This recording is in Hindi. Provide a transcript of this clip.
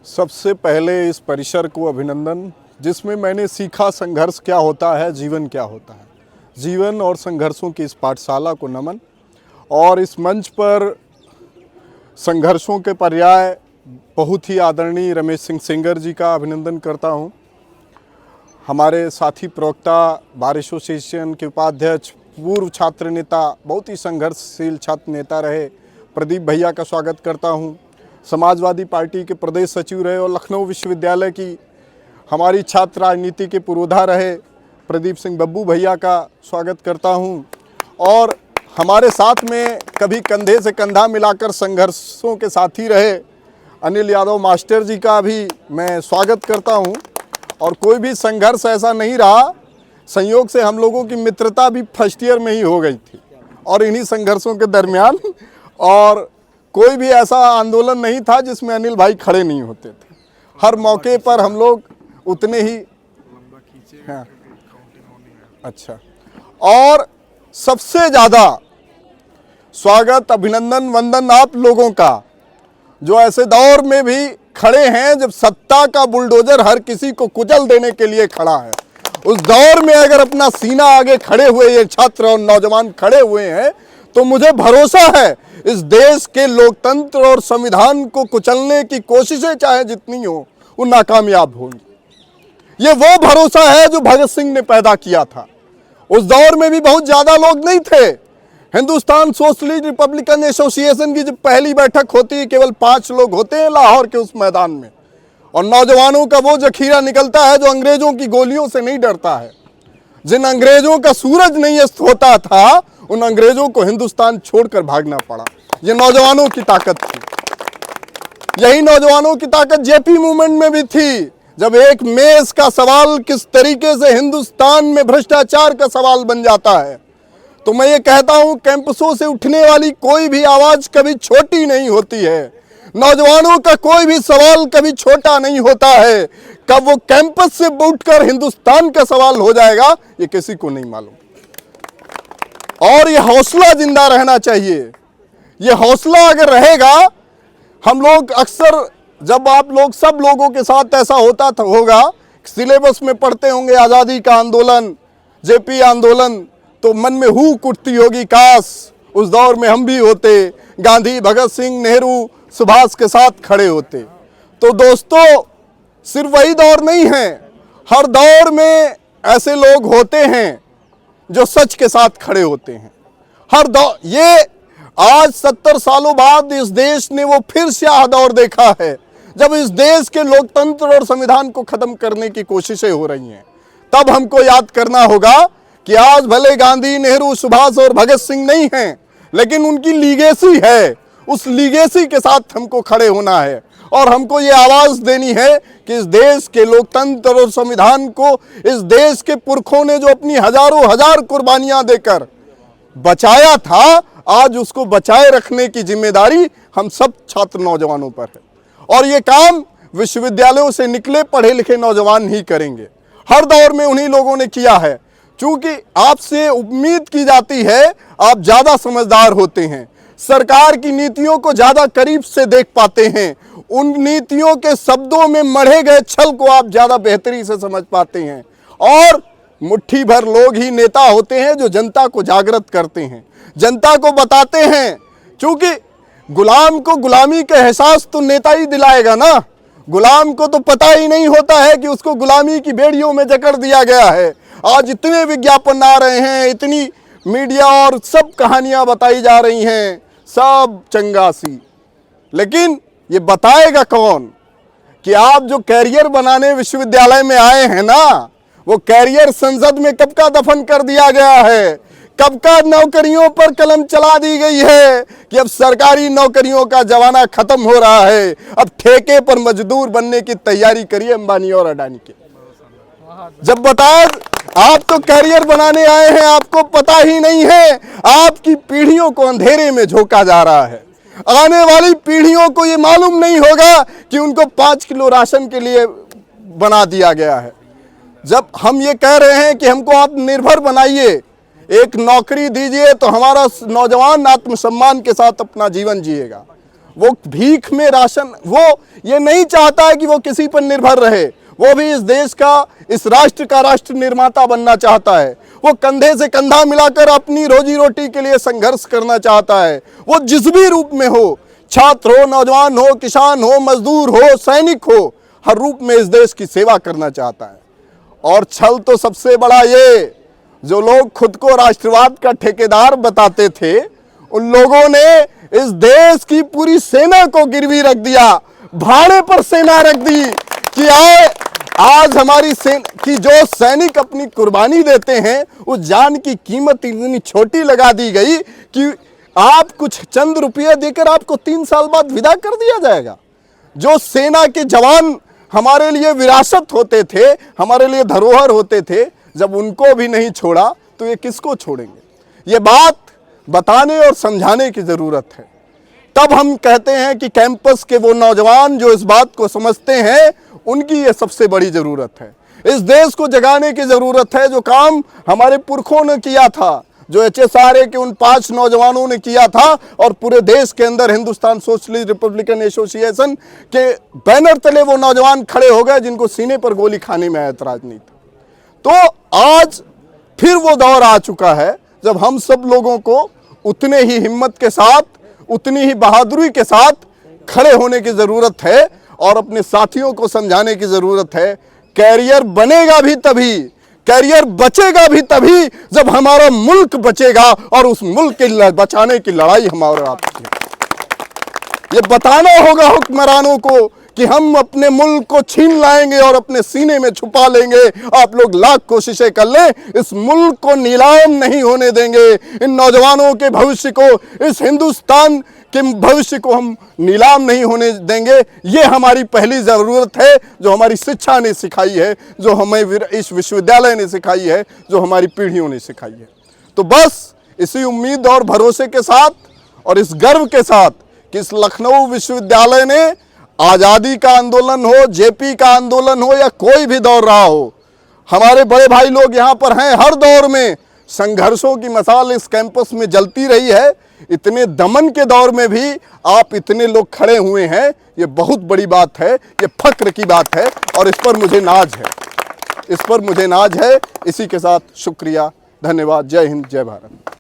सबसे पहले इस परिसर को अभिनंदन, जिसमें मैंने सीखा संघर्ष क्या होता है, जीवन क्या होता है। जीवन और संघर्षों की इस पाठशाला को नमन। और इस मंच पर संघर्षों के पर्याय बहुत ही आदरणीय रमेश सिंह सेंगर जी का अभिनंदन करता हूं। हमारे साथी प्रवक्ता, बार एसोसिएशन के उपाध्यक्ष, पूर्व छात्र नेता, बहुत ही संघर्षशील छात्र नेता रहे प्रदीप भैया का स्वागत करता हूं। समाजवादी पार्टी के प्रदेश सचिव रहे और लखनऊ विश्वविद्यालय की हमारी छात्र राजनीति के पुरोधा रहे प्रदीप सिंह बब्बू भैया का स्वागत करता हूं। और हमारे साथ में कभी कंधे से कंधा मिलाकर संघर्षों के साथी रहे अनिल यादव मास्टर जी का भी मैं स्वागत करता हूं। और कोई भी संघर्ष ऐसा नहीं रहा, संयोग से हम लोगों की मित्रता भी फर्स्ट ईयर में ही हो गई थी और इन्हीं संघर्षों के दरमियान। और कोई भी ऐसा आंदोलन नहीं था जिसमें अनिल भाई खड़े नहीं होते थे। हर मौके पर हम लोग उतने ही हाँ। अच्छा, और सबसे ज़्यादा स्वागत, अभिनंदन, वंदन आप लोगों का, जो ऐसे दौर में भी खड़े हैं जब सत्ता का बुलडोजर हर किसी को कुचल देने के लिए खड़ा है। उस दौर में अगर अपना सीना आगे खड़े हुए ये छात्र और नौजवान खड़े हुए हैं तो मुझे भरोसा है इस देश के लोकतंत्र और संविधान को कुचलने की कोशिशें चाहे जितनी हो वो नाकामयाब होंगी। ये वो भरोसा है जो भगत सिंह ने पैदा किया था। उस दौर में भी बहुत ज्यादा लोग नहीं थे। हिंदुस्तान सोशलिस्ट रिपब्लिकन एसोसिएशन की जब पहली बैठक होती है केवल 5 लोग होते हैं लाहौर के उस मैदान में। और नौजवानों का वो जखीरा निकलता है जो अंग्रेजों की गोलियों से नहीं डरता है। जिन अंग्रेजों का सूरज नहीं अस्त होता था उन अंग्रेजों को हिंदुस्तान छोड़कर भागना पड़ा। ये नौजवानों की ताकत थी। यही नौजवानों की ताकत जेपी मूवमेंट में भी थी, जब एक मेज का सवाल किस तरीके से हिंदुस्तान में भ्रष्टाचार का सवाल बन जाता है। तो मैं ये कहता हूं, कैंपसों से उठने वाली कोई भी आवाज कभी छोटी नहीं होती है। नौजवानों का कोई भी सवाल कभी छोटा नहीं होता है। कब वो कैंपस से उठकर हिंदुस्तान का सवाल हो जाएगा ये किसी को नहीं मालूम। और ये हौसला जिंदा रहना चाहिए। ये हौसला अगर रहेगा, हम लोग अक्सर जब आप लोग सब लोगों के साथ ऐसा होता होगा, सिलेबस में पढ़ते होंगे आज़ादी का आंदोलन, जेपी आंदोलन, तो मन में हूक उठती होगी, काश उस दौर में हम भी होते, गांधी, भगत सिंह, नेहरू, सुभाष के साथ खड़े होते। तो दोस्तों, सिर्फ वही दौर नहीं है, हर दौर में ऐसे लोग होते हैं जो सच के साथ खड़े होते हैं। हर दौर, ये आज 70 सालों बाद इस देश ने वो फिर स्याह दौर देखा है जब इस देश के लोकतंत्र और संविधान को खत्म करने की कोशिशें हो रही हैं। तब हमको याद करना होगा कि आज भले गांधी, नेहरू, सुभाष और भगत सिंह नहीं हैं, लेकिन उनकी लीगेसी है। उस लीगेसी के साथ हमको खड़े होना है और हमको ये आवाज देनी है कि इस देश के लोकतंत्र और संविधान को इस देश के पुरखों ने जो अपनी हजारों हजार कुर्बानियां देकर बचाया था, आज उसको बचाए रखने की जिम्मेदारी हम सब छात्र नौजवानों पर है। और ये काम विश्वविद्यालयों से निकले पढ़े लिखे नौजवान ही करेंगे। हर दौर में उन्हीं लोगों ने किया है। चूंकि आपसे उम्मीद की जाती है, आप ज्यादा समझदार होते हैं, सरकार की नीतियों को ज्यादा करीब से देख पाते हैं, उन नीतियों के शब्दों में मढ़े गए छल को आप ज्यादा बेहतरी से समझ पाते हैं। और मुट्ठी भर लोग ही नेता होते हैं जो जनता को जागृत करते हैं, जनता को बताते हैं। क्योंकि गुलाम को गुलामी का एहसास तो नेता ही दिलाएगा ना। गुलाम को तो पता ही नहीं होता है कि उसको गुलामी की बेड़ियों में जकड़ दिया गया है। आज इतने विज्ञापन आ रहे हैं, इतनी मीडिया और सब कहानियां बताई जा रही हैं, सब चंगासी। लेकिन ये बताएगा कौन कि आप जो कैरियर बनाने विश्वविद्यालय में आए हैं ना, वो कैरियर संसद में कब का दफन कर दिया गया है। कब का नौकरियों पर कलम चला दी गई है कि अब सरकारी नौकरियों का जमाना खत्म हो रहा है। अब ठेके पर मजदूर बनने की तैयारी करिए अंबानी और अडानी के। जब बताया आप तो कैरियर बनाने आए हैं, आपको पता ही नहीं है, आपकी पीढ़ियों को अंधेरे में झोंका जा रहा है। आने वाली पीढ़ियों को ये मालूम नहीं होगा कि उनको 5 किलो राशन के लिए बना दिया गया है। जब हम ये कह रहे हैं कि हमको आत्मनिर्भर बनाइए, एक नौकरी दीजिए, तो हमारा नौजवान आत्मसम्मान के साथ अपना जीवन जिएगा। वो भीख में राशन, वो ये नहीं चाहता है कि वो किसी पर निर्भर रहे। वो भी इस देश का, इस राष्ट्र का राष्ट्र निर्माता बनना चाहता है। वो कंधे से कंधा मिलाकर अपनी रोजी रोटी के लिए संघर्ष करना चाहता है। वो जिस भी रूप में हो, छात्र हो, नौजवान हो, किसान हो, मजदूर हो, सैनिक हो, हर रूप में इस देश की सेवा करना चाहता है। और छल तो सबसे बड़ा ये, जो लोग खुद को राष्ट्रवाद का ठेकेदार बताते थे, उन लोगों ने इस देश की पूरी सेना को गिरवी रख दिया, भाड़े पर सेना रख दी कि आज हमारी सेना की जो सैनिक अपनी कुर्बानी देते हैं, उस जान की कीमत इतनी छोटी लगा दी गई कि आप कुछ चंद रुपये देकर आपको 3 साल बाद विदा कर दिया जाएगा। जो सेना के जवान हमारे लिए विरासत होते थे, हमारे लिए धरोहर होते थे, जब उनको भी नहीं छोड़ा तो ये किसको छोड़ेंगे? ये बात बताने और समझाने की ज़रूरत है। तब हम कहते हैं कि कैंपस के वो नौजवान जो इस बात को समझते हैं, उनकी ये सबसे बड़ी ज़रूरत है। इस देश को जगाने की ज़रूरत है। जो काम हमारे पुरखों ने किया था, जो HSRA के उन 5 नौजवानों ने किया था, और पूरे देश के अंदर हिंदुस्तान सोशलिस्ट रिपब्लिकन एसोसिएशन के बैनर तले वो नौजवान खड़े हो गए जिनको सीने पर गोली खाने में ऐतराज नहीं था। तो आज फिर वो दौर आ चुका है जब हम सब लोगों को उतने ही हिम्मत के साथ, उतनी ही बहादुरी के साथ खड़े होने की ज़रूरत है और अपने साथियों को समझाने की ज़रूरत है। कैरियर बनेगा भी तभी, कैरियर बचेगा भी तभी जब हमारा मुल्क बचेगा, और उस मुल्क के बचाने की लड़ाई हमारा आपकी है। ये बताना होगा हुक्मरानों को कि हम अपने मुल्क को छीन लाएंगे और अपने सीने में छुपा लेंगे। आप लोग लाख कोशिशें कर लें, इस मुल्क को नीलाम नहीं होने देंगे। इन नौजवानों के भविष्य को, इस हिंदुस्तान के भविष्य को हम नीलाम नहीं होने देंगे। ये हमारी पहली ज़रूरत है, जो हमारी शिक्षा ने सिखाई है, जो हमें इस विश्वविद्यालय ने सिखाई है, जो हमारी पीढ़ियों ने सिखाई है। तो बस इसी उम्मीद और भरोसे के साथ और इस गर्व के साथ कि इस लखनऊ विश्वविद्यालय ने आज़ादी का आंदोलन हो, जेपी का आंदोलन हो, या कोई भी दौर रहा हो, हमारे बड़े भाई लोग यहाँ पर हैं। हर दौर में संघर्षों की मशाल इस कैंपस में जलती रही है। इतने दमन के दौर में भी आप इतने लोग खड़े हुए हैं, ये बहुत बड़ी बात है, ये फक्र की बात है, और इस पर मुझे नाज है, इस पर मुझे नाज है। इसी के साथ शुक्रिया, धन्यवाद। जय हिंद, जय भारत।